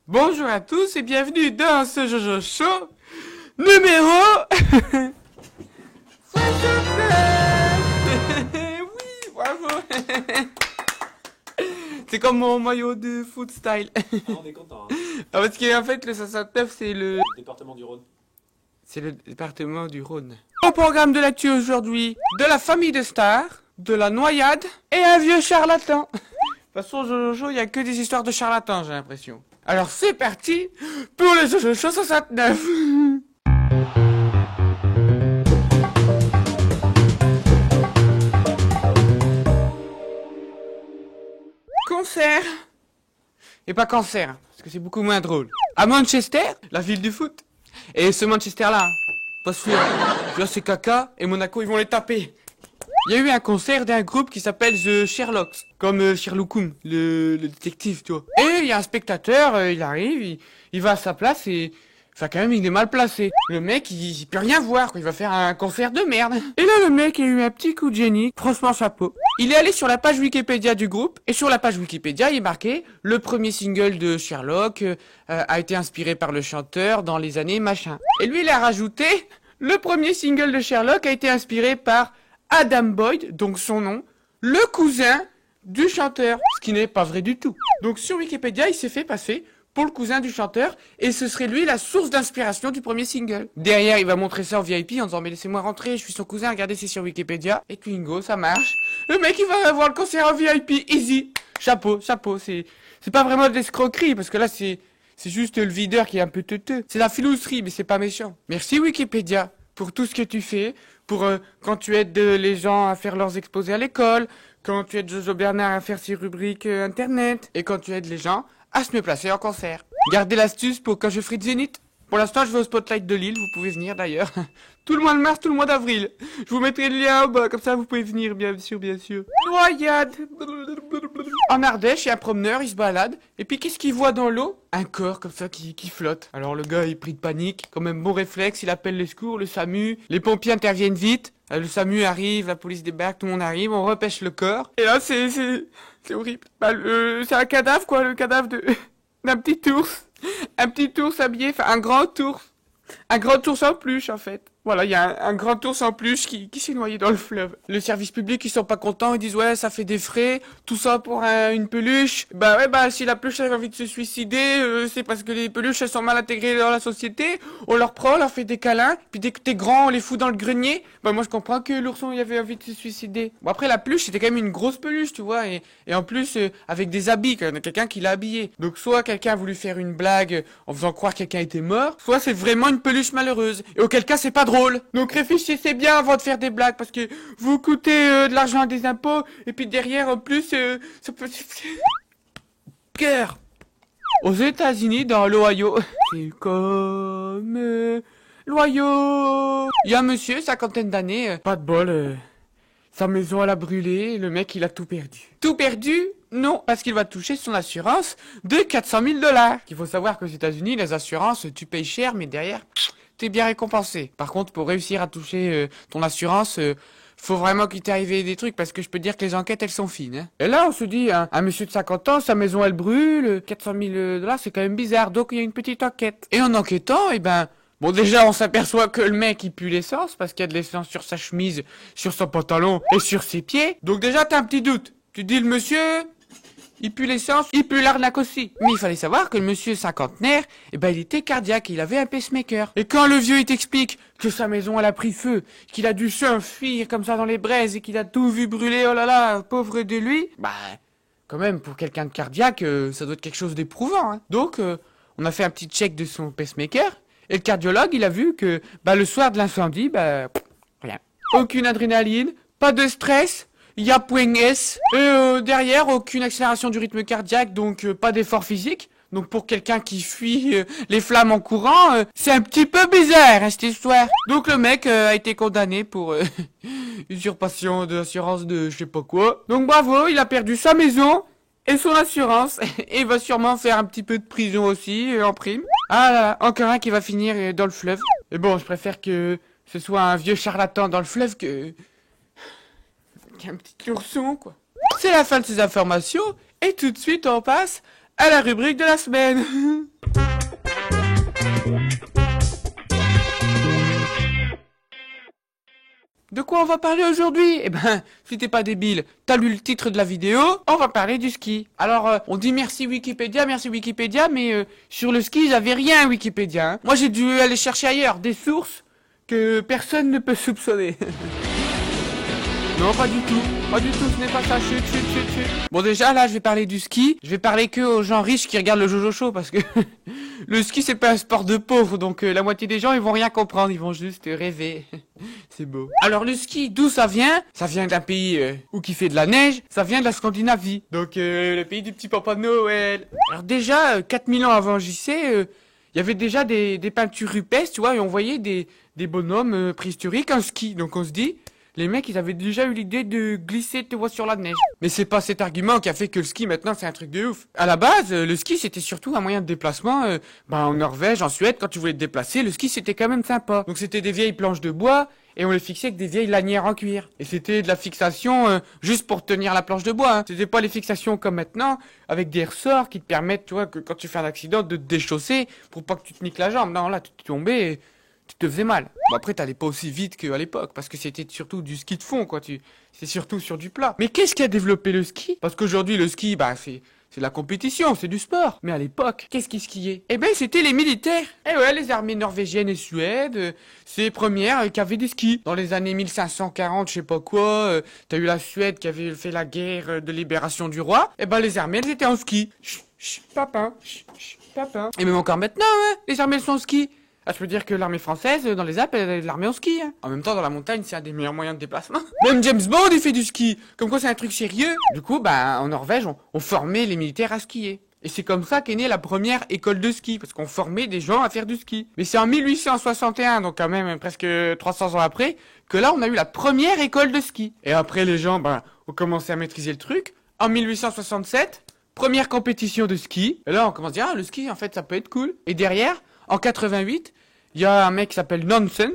Bonjour à tous et bienvenue dans ce Jojo Show numéro 69. Oui, bravo. C'est comme mon maillot de foot style. Ah, on est content, hein. Ah, parce qu'en fait le 69 c'est le Département du Rhône. département du Rhône. Au programme de l'actu aujourd'hui, de la famille de stars, de la noyade et un vieux charlatan. De toute façon Jojo, il y a que des histoires de charlatans, j'ai l'impression. Alors c'est parti pour le Jojo Show 69. Concert. Et pas cancer, parce que c'est beaucoup moins drôle. À Manchester, la ville du foot. Et ce Manchester-là, pas sûr. Là, c'est caca, et Monaco, ils vont les taper. Il y a eu un concert d'un groupe qui s'appelle The Sherlocks, comme Sherlock Holmes, le détective, tu vois. Et il y a un spectateur, il arrive, il va à sa place et... Enfin, quand même, il est mal placé. Le mec, il peut rien voir, quoi. Il va faire un concert de merde. Et là, le mec a eu un petit coup de génie. Franchement, chapeau. Il est allé sur la page Wikipédia du groupe. Et sur la page Wikipédia, il est marqué le premier single de Sherlock a été inspiré par le chanteur dans les années machin. Et lui, il a rajouté le premier single de Sherlock a été inspiré par Adam Boyd, donc son nom, le cousin du chanteur. Ce qui n'est pas vrai du tout. Donc sur Wikipédia, il s'est fait passer pour le cousin du chanteur, et ce serait lui la source d'inspiration du premier single. Derrière, il va montrer ça en VIP en disant mais laissez-moi rentrer, je suis son cousin, regardez c'est sur Wikipédia. Et Twingo, ça marche. Le mec il va avoir le concert en VIP, easy. Chapeau, chapeau, c'est pas vraiment de l'escroquerie, parce que là c'est juste le videur qui est un peu teuteux. C'est la filouserie, mais c'est pas méchant. Merci Wikipédia pour tout ce que tu fais, pour quand tu aides les gens à faire leurs exposés à l'école, quand tu aides Jojo Bernard à faire ses rubriques internet, et quand tu aides les gens à se me placer en concert. Gardez l'astuce pour quand je ferai de Zénith. Pour l'instant, je vais au Spotlight de Lille, vous pouvez venir d'ailleurs. Tout le mois de mars, tout le mois d'avril. Je vous mettrai le lien en bas, comme ça vous pouvez venir, bien sûr, bien sûr. Noyade. En Ardèche, il y a un promeneur, il se balade, et puis qu'est-ce qu'il voit dans l'eau? Un corps comme ça qui flotte. Alors le gars, il est pris de panique, quand même bon réflexe, il appelle les secours, le SAMU, les pompiers interviennent vite. Le SAMU arrive, la police débarque, tout le monde arrive, on repêche le corps. Et là, c'est horrible. Bah, c'est un cadavre, quoi, le cadavre d'un petit ours. Un petit ours habillé, enfin, un grand ours. Un grand ours en peluche, en fait. Voilà, il y a un grand ours en peluche qui s'est noyé dans le fleuve. Le service public, ils sont pas contents, ils disent ouais, ça fait des frais, tout ça pour une peluche. Bah ouais, bah si la peluche a envie de se suicider, c'est parce que les peluches elles sont mal intégrées dans la société. On leur prend, on leur fait des câlins, puis dès que t'es grand, on les fout dans le grenier. Bah moi je comprends que l'ourson il avait envie de se suicider. Bon après la peluche c'était quand même une grosse peluche, tu vois, et en plus avec des habits, quand même, quelqu'un qui l'a habillé. Donc soit quelqu'un a voulu faire une blague en faisant croire que quelqu'un était mort, soit c'est vraiment une peluche malheureuse. Et auquel cas c'est pas drôle. Donc réfléchissez bien avant de faire des blagues parce que vous coûtez de l'argent à des impôts et puis derrière en plus ça peut... Cœur. Aux États-Unis dans l'Ohio, c'est comme l'Ohio. Il y a un monsieur, cinquantaine d'années, pas de bol, sa maison elle a brûlé, le mec il a tout perdu. Tout perdu? Non, parce qu'il va toucher son assurance de 400 000 $. Il faut savoir qu'aux États-Unis, les assurances, tu payes cher, mais derrière, t'es bien récompensé. Par contre, pour réussir à toucher ton assurance, faut vraiment qu'il t'est arrivé des trucs, parce que je peux dire que les enquêtes, elles sont fines. Hein. Et là, on se dit, un monsieur de 50 ans, sa maison, elle brûle, 400 000 $, c'est quand même bizarre. Donc, il y a une petite enquête. Et en enquêtant, eh ben... Bon, déjà, on s'aperçoit que le mec, il pue l'essence, parce qu'il y a de l'essence sur sa chemise, sur son pantalon et sur ses pieds. Donc déjà, t'as un petit doute. Tu dis, le monsieur... il pue l'essence, il pue l'arnaque aussi. Mais il fallait savoir que le monsieur cinquantenaire, eh ben, il était cardiaque, il avait un pacemaker. Et quand le vieux, il t'explique que sa maison, elle a pris feu, qu'il a dû s'enfuir comme ça dans les braises et qu'il a tout vu brûler, oh là là, pauvre de lui, bah, quand même, pour quelqu'un de cardiaque, ça doit être quelque chose d'éprouvant, hein. Donc, on a fait un petit check de son pacemaker, et le cardiologue, il a vu que, bah, le soir de l'incendie, bah, rien. Aucune adrénaline, pas de stress, il y a point S. Et derrière, aucune accélération du rythme cardiaque, donc pas d'effort physique. Donc pour quelqu'un qui fuit les flammes en courant, c'est un petit peu bizarre, hein, cette histoire. Donc le mec a été condamné pour usurpation d'assurance de je sais pas quoi. Donc bravo, il a perdu sa maison et son assurance. Et il va sûrement faire un petit peu de prison aussi, en prime. Ah là là, encore un qui va finir dans le fleuve. Et bon, je préfère que ce soit un vieux charlatan dans le fleuve que... un petit ourson, quoi. C'est la fin de ces informations, et tout de suite, on passe à la rubrique de la semaine. De quoi on va parler aujourd'hui? Eh ben, si t'es pas débile, t'as lu le titre de la vidéo, on va parler du ski. Alors, on dit merci Wikipédia, mais sur le ski, j'avais rien Wikipédia. Hein. Moi, j'ai dû aller chercher ailleurs, des sources que personne ne peut soupçonner. Non, pas du tout, ce n'est pas ça, chut. Bon déjà, là, je vais parler du ski, je vais parler que aux gens riches qui regardent le Jojo Show, parce que le ski, c'est pas un sport de pauvres, donc la moitié des gens, ils vont rien comprendre, ils vont juste rêver. C'est beau. Alors le ski, d'où ça vient? Ça vient d'un pays où qui fait de la neige, ça vient de la Scandinavie, donc le pays du petit Papa Noël. Alors déjà, 4000 ans avant JC, il y avait déjà des peintures rupestres, tu vois, et on voyait des bonhommes préhistoriques en ski, donc on se dit... Les mecs, ils avaient déjà eu l'idée de glisser, tu vois, sur la neige. Mais c'est pas cet argument qui a fait que le ski, maintenant, c'est un truc de ouf. À la base, le ski, c'était surtout un moyen de déplacement. En Norvège, en Suède, quand tu voulais te déplacer, le ski, c'était quand même sympa. Donc, c'était des vieilles planches de bois, et on les fixait avec des vieilles lanières en cuir. Et c'était de la fixation juste pour tenir la planche de bois. Hein. C'était pas les fixations comme maintenant, avec des ressorts qui te permettent, tu vois, que quand tu fais un accident, de te déchausser pour pas que tu te niques la jambe. Non, là, tu tombais... Et... tu te faisais mal. Bon après t'allais pas aussi vite qu'à l'époque, parce que c'était surtout du ski de fond, quoi. C'est surtout sur du plat. Mais qu'est-ce qui a développé le ski? Parce qu'aujourd'hui le ski, c'est de la compétition, c'est du sport. Mais à l'époque, qu'est-ce qui skiait? Eh ben c'était les militaires. Eh ouais, les armées norvégiennes et suèdes, c'est les premières qui avaient des skis. Dans les années 1540, je sais pas quoi, t'as eu la Suède qui avait fait la guerre de libération du roi. Eh ben les armées, elles étaient en ski. Papin. Et même encore maintenant, hein, les armées elles sont en ski. Ah, je peux dire que l'armée française, dans les Alpes, elle est de l'armée en ski. Hein. En même temps, dans la montagne, c'est un des meilleurs moyens de déplacement. Même James Bond, il fait du ski. Comme quoi, c'est un truc sérieux. Du coup, en Norvège, on formait les militaires à skier. Et c'est comme ça qu'est née la première école de ski, parce qu'on formait des gens à faire du ski. Mais c'est en 1861, donc quand même presque 300 ans après, que là, on a eu la première école de ski. Et après, les gens, ont commencé à maîtriser le truc. En 1867, première compétition de ski. Et là, on commence à dire, le ski, en fait, ça peut être cool. Et derrière... En 88, il y a un mec qui s'appelle Nansen,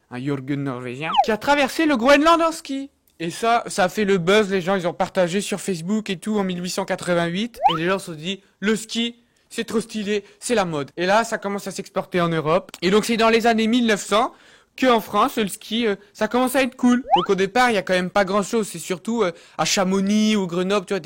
un Jürgen norvégien, qui a traversé le Groenland en ski. Et ça a fait le buzz, les gens ils ont partagé sur Facebook et tout en 1888. Et les gens se sont dit, le ski, c'est trop stylé, c'est la mode. Et là, ça commence à s'exporter en Europe. Et donc c'est dans les années 1900 qu'en France, le ski, ça commence à être cool. Donc au départ, il y a quand même pas grand chose. C'est surtout à Chamonix ou Grenoble, tu vois,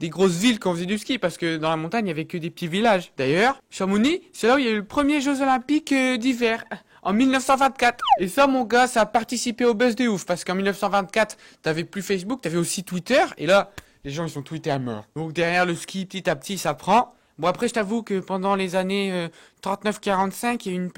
des grosses villes qu'on faisait du ski, parce que dans la montagne, il y avait que des petits villages. D'ailleurs, Chamonix, c'est là où il y a eu le premier Jeux Olympiques d'hiver, en 1924. Et ça, mon gars, ça a participé au buzz de ouf, parce qu'en 1924, t'avais plus Facebook, t'avais aussi Twitter, et là, les gens, ils sont tweetés à mort. Donc derrière le ski, petit à petit, ça prend. Bon, après, je t'avoue que pendant les années 39-45, il y a eu une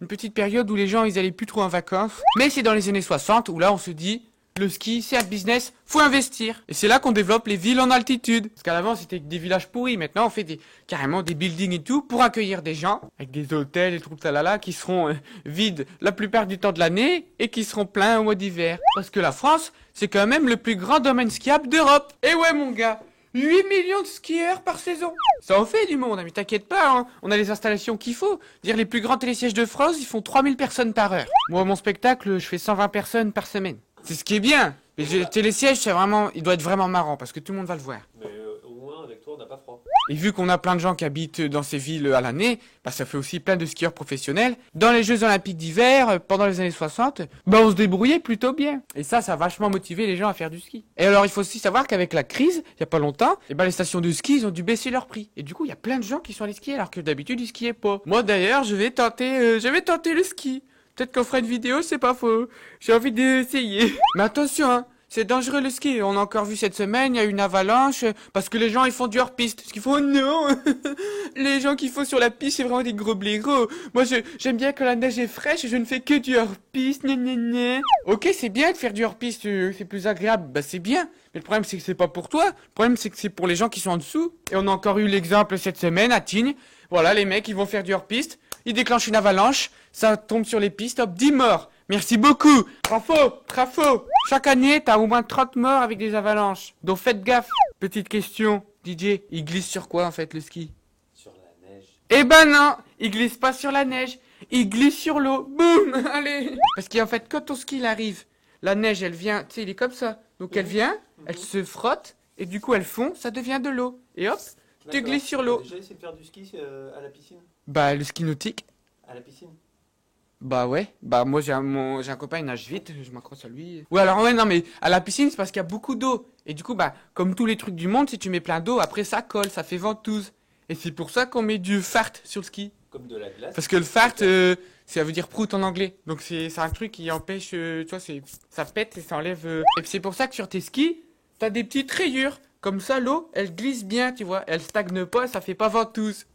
petite période où les gens, ils allaient plus trop en vacances. Mais c'est dans les années 60 où là, on se dit... Le ski, c'est un business, faut investir. Et c'est là qu'on développe les villes en altitude. Parce qu'à l'avant, c'était des villages pourris. Maintenant, on fait carrément des buildings et tout pour accueillir des gens. Avec des hôtels et tout là qui seront vides la plupart du temps de l'année et qui seront pleins au mois d'hiver. Parce que la France, c'est quand même le plus grand domaine skiable d'Europe. Et ouais, mon gars, 8 millions de skieurs par saison. Ça en fait du monde, mais t'inquiète pas, hein. On a les installations qu'il faut. Dire les plus grands télésièges de France, ils font 3000 personnes par heure. Moi, mon spectacle, je fais 120 personnes par semaine. C'est ce qui est bien. Mais le télésiège, il doit être vraiment marrant parce que tout le monde va le voir. Mais au moins, avec toi, on n'a pas froid. Et vu qu'on a plein de gens qui habitent dans ces villes à l'année, ça fait aussi plein de skieurs professionnels. Dans les Jeux Olympiques d'hiver, pendant les années 60, on se débrouillait plutôt bien. Et ça a vachement motivé les gens à faire du ski. Et alors, il faut aussi savoir qu'avec la crise, il y a pas longtemps, les stations de ski, ils ont dû baisser leur prix. Et du coup, il y a plein de gens qui sont allés skier alors que d'habitude, ils skiaient pas. Moi, d'ailleurs, je vais tenter le ski. Peut-être qu'on fera une vidéo, c'est pas faux. J'ai envie d'essayer. Mais attention, hein, c'est dangereux le ski. On a encore vu cette semaine, il y a une avalanche, parce que les gens, ils font du hors-piste. Ce qu'ils font, non. Les gens qui font sur la piste, c'est vraiment des gros blaireaux. Moi, j'aime bien quand la neige est fraîche et je ne fais que du hors-piste. Ok, c'est bien de faire du hors-piste, c'est plus agréable. C'est bien. Mais le problème, c'est que c'est pas pour toi. Le problème, c'est que c'est pour les gens qui sont en dessous. Et on a encore eu l'exemple cette semaine à Tignes. Voilà, les mecs, ils vont faire du hors-piste. Ils déclenchent une avalanche, ça tombe sur les pistes, hop, 10 morts. Merci beaucoup. Bravo. Chaque année, t'as au moins 30 morts avec des avalanches. Donc faites gaffe. Petite question, DJ, il glisse sur quoi en fait le ski? Sur la neige. Eh ben non, il glisse pas sur la neige, il glisse sur l'eau. Boum, allez. Parce qu'en fait, quand ton ski il arrive, la neige elle vient, tu sais, il est comme ça. Donc elle vient, elle se frotte, et du coup elle fond, ça devient de l'eau. Et hop, tu D'accord. glisses sur T'as l'eau. déjà essayé de faire du ski à la piscine? Bah, le ski nautique. À la piscine? Bah ouais, bah moi j'ai un copain, il nage vite, je m'accroche à lui. Ouais alors ouais non mais à la piscine c'est parce qu'il y a beaucoup d'eau. Et du coup bah comme tous les trucs du monde, si tu mets plein d'eau, après ça colle, ça fait ventouse. Et c'est pour ça qu'on met du fart sur le ski. Comme de la glace? Parce que le fart, ça veut dire prout en anglais. Donc c'est un truc qui empêche, tu vois, ça pète et ça enlève. Et puis c'est pour ça que sur tes skis, t'as des petites rayures. Comme ça l'eau, elle glisse bien, tu vois. Elle stagne pas, ça fait pas ventouse.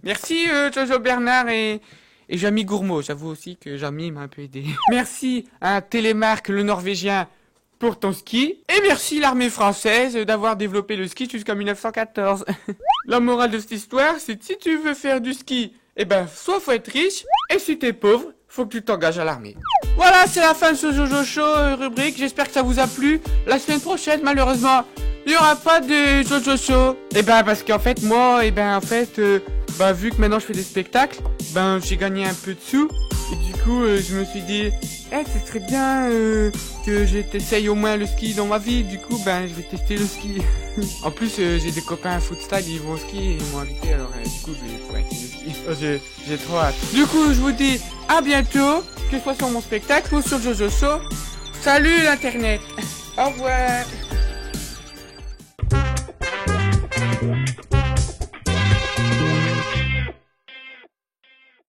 Merci Jojo Bernard et Jamy Gourmaud. J'avoue aussi que Jamy m'a un peu aidé. Merci à Télémark le Norvégien pour ton ski. Et merci l'armée française d'avoir développé le ski jusqu'en 1914. La morale de cette histoire, c'est que si tu veux faire du ski, eh ben, soit faut être riche, et si t'es pauvre, faut que tu t'engages à l'armée. Voilà, c'est la fin de ce Jojo Show rubrique. J'espère que ça vous a plu. La semaine prochaine, malheureusement, il n'y aura pas de Jojo Show. Eh ben, parce qu'en fait, moi, bah, vu que maintenant je fais des spectacles, ben, j'ai gagné un peu de sous. Et du coup, je me suis dit, ce serait bien que j'essaye au moins le ski dans ma vie. Du coup, ben, je vais tester le ski. En plus, j'ai des copains à footstyle, ils vont au ski et ils m'ont invité. Alors, du coup, je vais pouvoir essayer le ski. Oh, j'ai trop hâte. Du coup, je vous dis à bientôt, que ce soit sur mon spectacle ou sur Jojo Show. Salut l'internet. Au revoir.